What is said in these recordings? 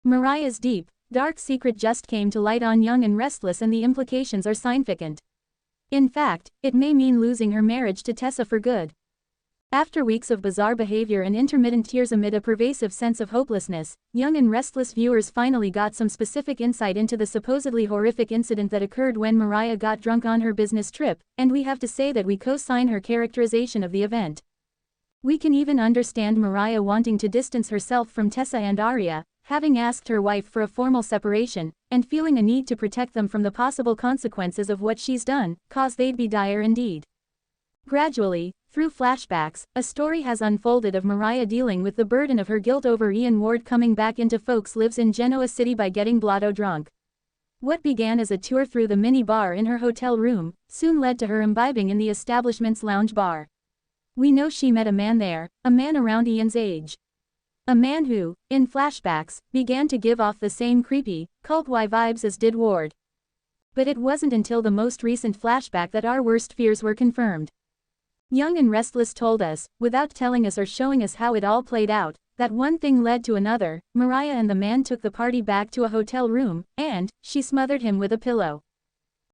Mariah's deep, dark secret just came to light on Young and Restless, and the implications are significant. In fact, it may mean losing her marriage to Tessa for good. After weeks of bizarre behavior and intermittent tears amid a pervasive sense of hopelessness, Young and Restless viewers finally got some specific insight into the supposedly horrific incident that occurred when Mariah got drunk on her business trip, and we have to say that we co-sign her characterization of the event. We can even understand Mariah wanting to distance herself from Tessa and Arya, having asked her wife for a formal separation, and feeling a need to protect them from the possible consequences of what she's done, cause they'd be dire indeed. Gradually, through flashbacks, a story has unfolded of Mariah dealing with the burden of her guilt over Ian Ward coming back into folks' lives in Genoa City by getting blotto drunk. What began as a tour through the mini bar in her hotel room, soon led to her imbibing in the establishment's lounge bar. We know she met a man there, a man around Ian's age. A man who, in flashbacks, began to give off the same creepy, cult-y vibes as did Ward. But it wasn't until the most recent flashback that our worst fears were confirmed. Young and Restless told us, without telling us or showing us how it all played out, that one thing led to another. Mariah and the man took the party back to a hotel room, and she smothered him with a pillow.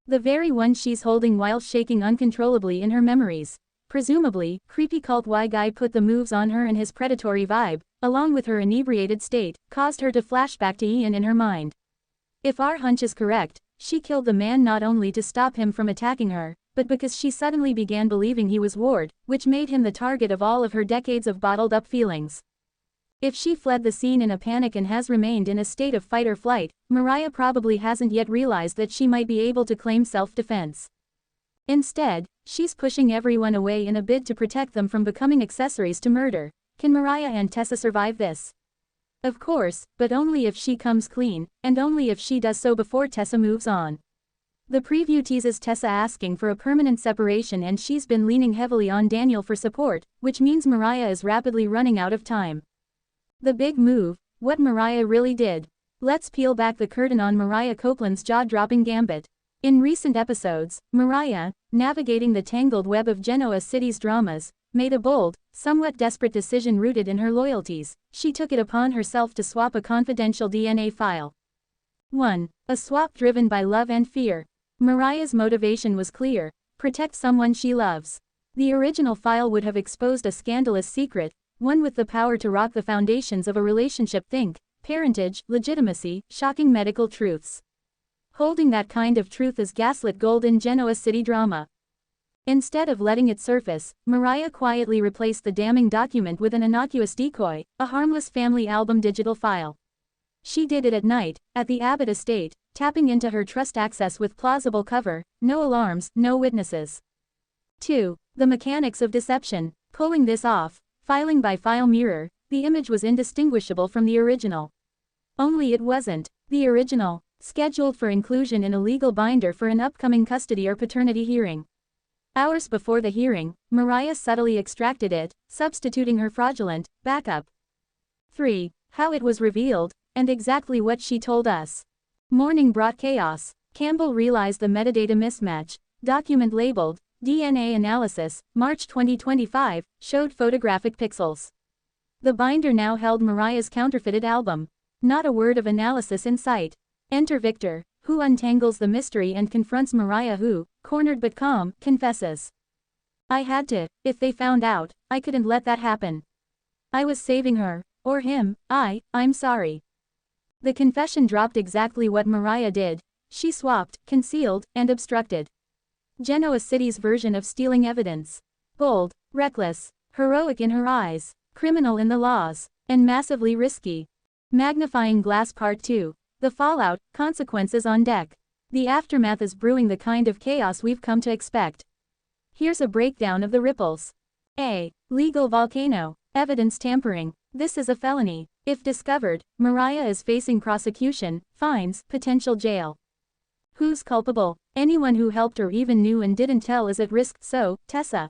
The very one she's holding while shaking uncontrollably in her memories. Presumably, creepy cult-y guy put the moves on her, and his predatory vibe, along with her inebriated state, caused her to flash back to Ian in her mind. If our hunch is correct, she killed the man not only to stop him from attacking her, but because she suddenly began believing he was Ward, which made him the target of all of her decades of bottled-up feelings. If she fled the scene in a panic and has remained in a state of fight or flight, Mariah probably hasn't yet realized that she might be able to claim self-defense. Instead, she's pushing everyone away in a bid to protect them from becoming accessories to murder. Can Mariah and Tessa survive this? Of course, but only if she comes clean, and only if she does so before Tessa moves on. The preview teases Tessa asking for a permanent separation, and she's been leaning heavily on Daniel for support, which means Mariah is rapidly running out of time. The big move, what Mariah really did. Let's peel back the curtain on Mariah Copeland's jaw-dropping gambit. In recent episodes, Mariah, navigating the tangled web of Genoa City's dramas, made a bold, somewhat desperate decision rooted in her loyalties. She took it upon herself to swap a confidential DNA file. 1. A swap driven by love and fear. Mariah's motivation was clear: protect someone she loves. The original file would have exposed a scandalous secret, one with the power to rock the foundations of a relationship. Think parentage, legitimacy, shocking medical truths. Holding that kind of truth is gaslit gold in Genoa City drama. Instead of letting it surface, Mariah quietly replaced the damning document with an innocuous decoy, a harmless family album digital file. She did it at night, at the Abbott estate, tapping into her trust access with plausible cover, no alarms, no witnesses. 2. The mechanics of deception. Pulling this off, filing by file mirror, the image was indistinguishable from the original. Only it wasn't. The original, scheduled for inclusion in a legal binder for an upcoming custody or paternity hearing. Hours before the hearing, Mariah subtly extracted it, substituting her fraudulent backup. 3. How it was revealed, and exactly what she told us. Morning brought chaos. Campbell realized the metadata mismatch. Document labeled DNA analysis, March 2025, showed photographic pixels. The binder now held Mariah's counterfeited album. Not a word of analysis in sight. Enter Victor, who untangles the mystery and confronts Mariah, who, cornered but calm, confesses. I had to. If they found out, I couldn't let that happen. I was saving her, or him. I'm sorry. The confession dropped exactly what Mariah did. She swapped, concealed, and obstructed. Genoa City's version of stealing evidence. Bold, reckless, heroic in her eyes, criminal in the laws, and massively risky. Magnifying glass part 2. The fallout, consequences on deck. The aftermath is brewing, the kind of chaos we've come to expect. Here's a breakdown of the ripples. A. Legal volcano. Evidence tampering. This is a felony. If discovered, Mariah is facing prosecution, fines, potential jail. Who's culpable? Anyone who helped or even knew and didn't tell is at risk, so, Tessa.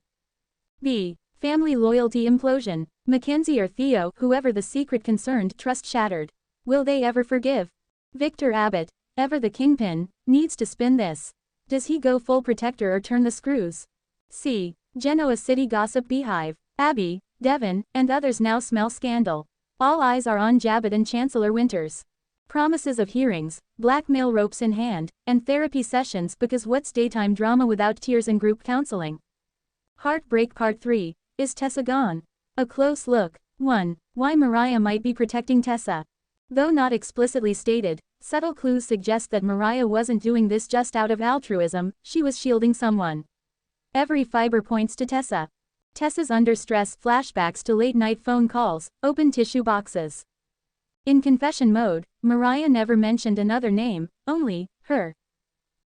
B. Family loyalty implosion. Mackenzie or Theo, whoever the secret concerned, trust shattered. Will they ever forgive? Victor Abbott, ever the kingpin, needs to spin this. Does he go full protector or turn the screws? C. Genoa City gossip beehive. Abby, Devon, and others now smell scandal. All eyes are on Jabbett and Chancellor Winters. Promises of hearings, blackmail ropes in hand, and therapy sessions because what's daytime drama without tears and group counseling? Heartbreak Part 3, Is Tessa Gone? A close look. 1. Why Mariah might be protecting Tessa. Though not explicitly stated, subtle clues suggest that Mariah wasn't doing this just out of altruism, she was shielding someone. Every fiber points to Tessa. Tessa's under stress flashbacks to late-night phone calls, open tissue boxes. In confession mode, Mariah never mentioned another name, only her.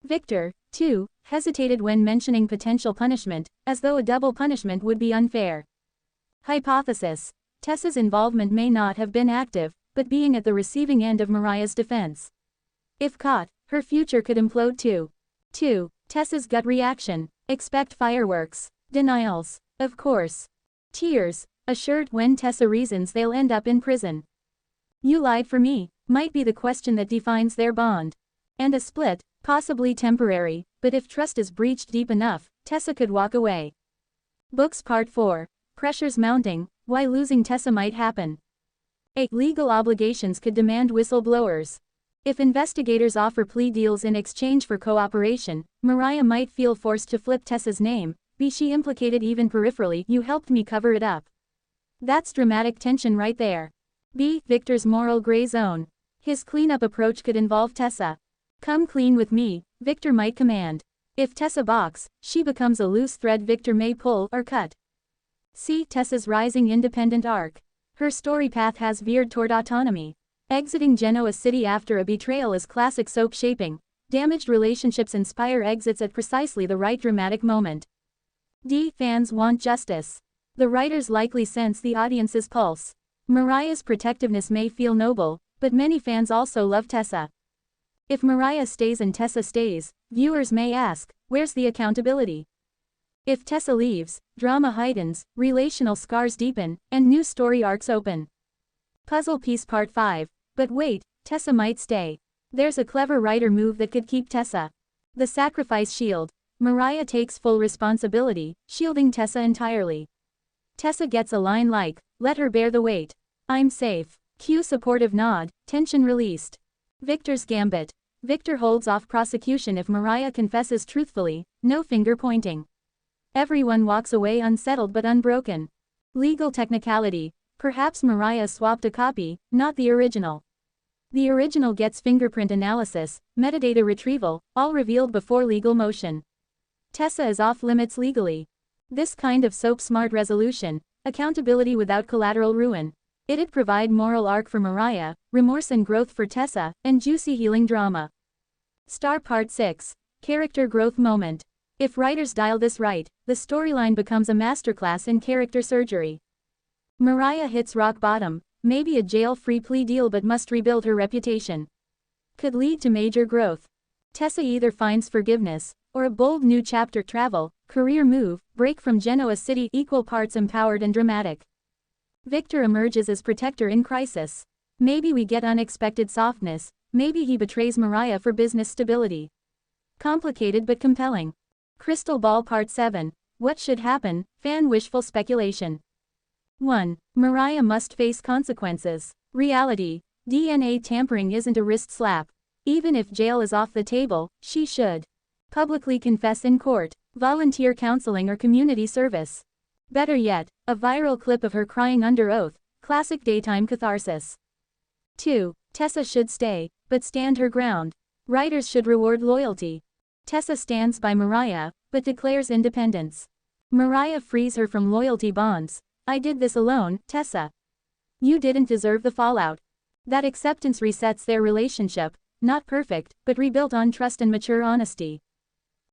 Victor, too, hesitated when mentioning potential punishment, as though a double punishment would be unfair. Hypothesis. Tessa's involvement may not have been active, but being at the receiving end of Mariah's defense. If caught, her future could implode too. 2. Tessa's gut reaction. Expect fireworks. Denials. Of course. Tears. Assured when Tessa reasons they'll end up in prison. You lied for me, might be the question that defines their bond. And a split, possibly temporary, but if trust is breached deep enough, Tessa could walk away. Books Part 4. Pressures mounting, why losing Tessa might happen. 8. Legal obligations could demand whistleblowers. If investigators offer plea deals in exchange for cooperation, Mariah might feel forced to flip Tessa's name, be she implicated even peripherally. You helped me cover it up. That's dramatic tension right there. B. Victor's moral gray zone. His cleanup approach could involve Tessa. Come clean with me, Victor might command. If Tessa balks, she becomes a loose thread Victor may pull or cut. See Tessa's rising independent arc. Her story path has veered toward autonomy. Exiting Genoa City after a betrayal is classic soap shaping. Damaged relationships inspire exits at precisely the right dramatic moment. D. Fans want justice. The writers likely sense the audience's pulse. Mariah's protectiveness may feel noble, but many fans also love Tessa. If Mariah stays and Tessa stays, viewers may ask, where's the accountability? If Tessa leaves, drama heightens, relational scars deepen, and new story arcs open. Puzzle Piece Part 5. But wait, Tessa might stay. There's a clever writer move that could keep Tessa. The sacrifice shield. Mariah takes full responsibility, shielding Tessa entirely. Tessa gets a line like, let her bear the weight. I'm safe. Cue supportive nod, tension released. Victor's gambit. Victor holds off prosecution if Mariah confesses truthfully, no finger pointing. Everyone walks away unsettled but unbroken. Legal technicality. Perhaps Mariah swapped a copy, not the original. The original gets fingerprint analysis, metadata retrieval, all revealed before legal motion. Tessa is off limits legally. This kind of soap-smart resolution, accountability without collateral ruin. It'd provide moral arc for Mariah, remorse and growth for Tessa, and juicy healing drama. Star Part 6. Character growth moment. If writers dial this right, the storyline becomes a masterclass in character surgery. Mariah hits rock bottom, maybe a jail-free plea deal but must rebuild her reputation. Could lead to major growth. Tessa either finds forgiveness, or a bold new chapter travel, career move, break from Genoa City equal parts empowered and dramatic. Victor emerges as protector in crisis. Maybe we get unexpected softness, maybe he betrays Mariah for business stability. Complicated but compelling. Crystal Ball Part 7. What should happen? Fan wishful speculation. 1. Mariah must face consequences. Reality. DNA tampering isn't a wrist slap. Even if jail is off the table, she should publicly confess in court, volunteer counseling or community service. Better yet, a viral clip of her crying under oath, classic daytime catharsis. 2. Tessa should stay, but stand her ground. Writers should reward loyalty. Tessa stands by Mariah, but declares independence. Mariah frees her from loyalty bonds. I did this alone, Tessa. You didn't deserve the fallout. That acceptance resets their relationship, not perfect, but rebuilt on trust and mature honesty.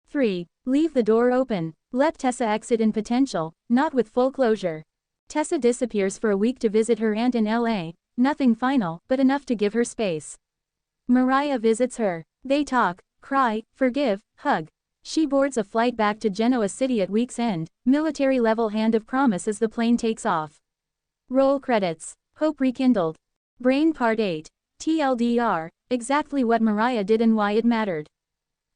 3. Leave the door open. Let Tessa exit in potential, not with full closure. Tessa disappears for a week to visit her aunt in LA, nothing final, but enough to give her space. Mariah visits her. They talk, cry, forgive, hug. She boards a flight back to Genoa City at week's end, military-level hand of promise as the plane takes off. Roll credits. Hope rekindled. Brain Part 8. TLDR, exactly what Mariah did and why it mattered.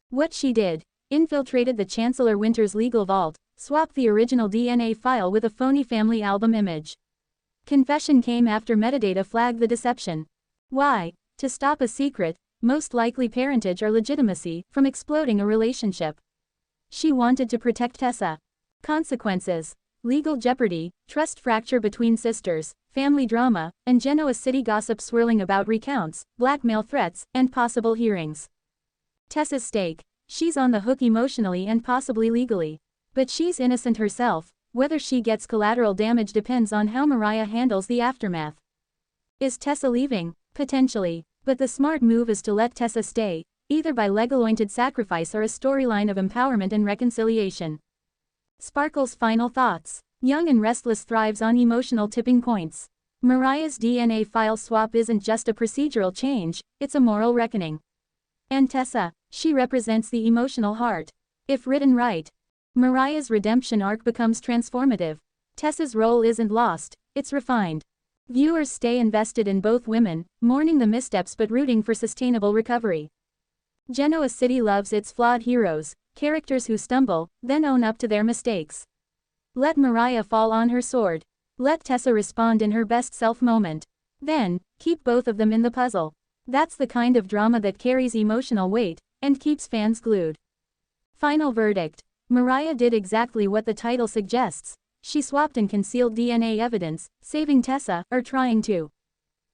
What she did. Infiltrated the Chancellor Winter's legal vault, swapped the original DNA file with a phony family album image. Confession came after metadata flagged the deception. Why? to stop a secret, most likely parentage or legitimacy, from exploding a relationship. She wanted to protect Tessa. Consequences: legal jeopardy, trust fracture between sisters, family drama, and Genoa City gossip swirling about recounts, blackmail threats, and possible hearings. Tessa's stake: she's on the hook emotionally and possibly legally. But she's innocent herself. Whether she gets collateral damage depends on how Mariah handles the aftermath. Is Tessa leaving? Potentially. But the smart move is to let Tessa stay, either by leg-anointed sacrifice or a storyline of empowerment and reconciliation. Sparkle's final thoughts. Young and Restless thrives on emotional tipping points. Mariah's DNA file swap isn't just a procedural change, it's a moral reckoning. And Tessa, she represents the emotional heart. If written right, Mariah's redemption arc becomes transformative. Tessa's role isn't lost, it's refined. Viewers stay invested in both women, mourning the missteps but rooting for sustainable recovery. Genoa City loves its flawed heroes, characters who stumble, then own up to their mistakes. Let Mariah fall on her sword. Let Tessa respond in her best self moment. Then, keep both of them in the puzzle. That's the kind of drama that carries emotional weight, and keeps fans glued. Final verdict. Mariah did exactly what the title suggests. She swapped and concealed DNA evidence, saving Tessa, or trying to.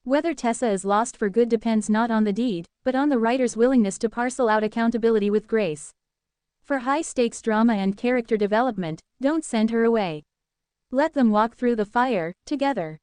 Whether Tessa is lost for good depends not on the deed, but on the writer's willingness to parcel out accountability with grace. For high-stakes drama and character development, don't send her away. Let them walk through the fire, together.